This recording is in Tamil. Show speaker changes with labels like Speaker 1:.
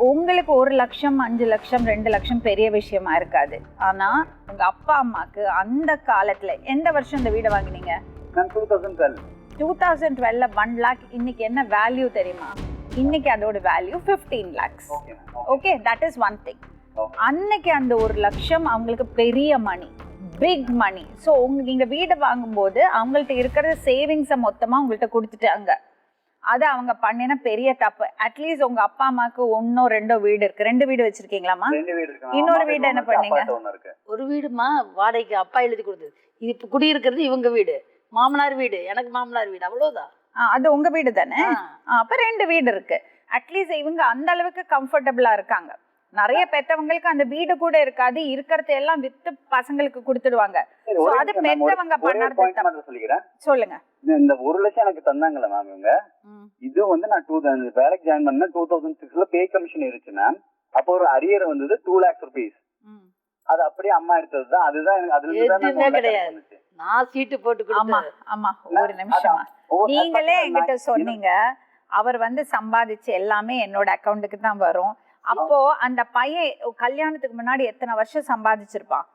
Speaker 1: உங்களுக்கு 1 லட்சம் 5 லட்சம் 2 லட்சம் பெரிய விஷயமா இருக்காது. ஆனா உங்க அப்பா அம்மாக்கு அந்த காலத்துல எந்த வருஷம் இந்த வீடை வாங்கினீங்க? 2012ல 1 lakh இன்னைக்கு என்ன வேல்யூ தெரியுமா? இன்னைக்கு அதோட value 15 lakhs. Okay, that is one thing. அன்னைக்கு அந்த 1 லட்சம் அவங்களுக்கு பெரிய மணி, பிக் மணி. ஸோ நீங்க வீடு வாங்கும்போது அவங்கள்ட்ட இருக்கிற சேவிங்ஸை மொத்தமா உங்கள்கிட்ட கொடுத்துட்டாங்க. அது அவங்க பண்ணின பெரிய தப்பு. அட்லீஸ்ட் உங்க அப்பா அம்மாக்கு 1 2 வீடு இருக்கு. 2 வீடு வச்சிருக்கீங்களாமா? இன்னொரு வீடு என்ன பண்ணீங்க?
Speaker 2: ஒரு வீடுமா வாடகைக்கு அப்பா எழுதி கொடுத்தது. இது இப்ப குடியிருக்கிறது இவங்க வீடு, மாமனார் வீடு, எனக்கு மாமனார் வீடு, அவ்வளவுதான்.
Speaker 1: அது உங்க வீடு தானே? அப்ப 2 வீடு இருக்கு. அட்லீஸ்ட் இவங்க அந்த அளவுக்கு கம்ஃபர்டபுளா இருக்காங்க. நிறைய பெத்தவங்களுக்கு அந்த வீடு கூட இருக்காது, இருக்கிறத எல்லாம் வித்து பசங்களுக்கு கொடுத்துடுவாங்க. அது பெத்தவங்க பண்ணறது. சொல்லுங்க.
Speaker 3: இந்த 1 லட்சம் எனக்கு தந்தாங்கல்ல மேம் இவங்க, இது வந்து நான் வேலைக்கு ஜாயின் பண்ண 2006ல பே கமிஷன் இருந்துச்சு மேம். அப்போ ஒரு அரியர் வந்தது 2 lakhs rupees. அது அப்படியே அம்மா எடுத்ததுதான். அதுதான் எனக்கு அதுல
Speaker 2: கிடையாது. நான் சீட்டு போட்டு கொடுத்தேன்.
Speaker 1: ஆமா, ஒரு நிமிஷமா. நீங்களே என்கிட்ட சொன்னீங்க அவர் வந்து சம்பாதிச்சு எல்லாமே என்னோட அக்கௌண்ட்டுக்கு தான் வரும். அப்போ அந்த பையன் கல்யாணத்துக்கு முன்னாடி எத்தனை வருஷம் சம்பாதிச்சிருப்பான்?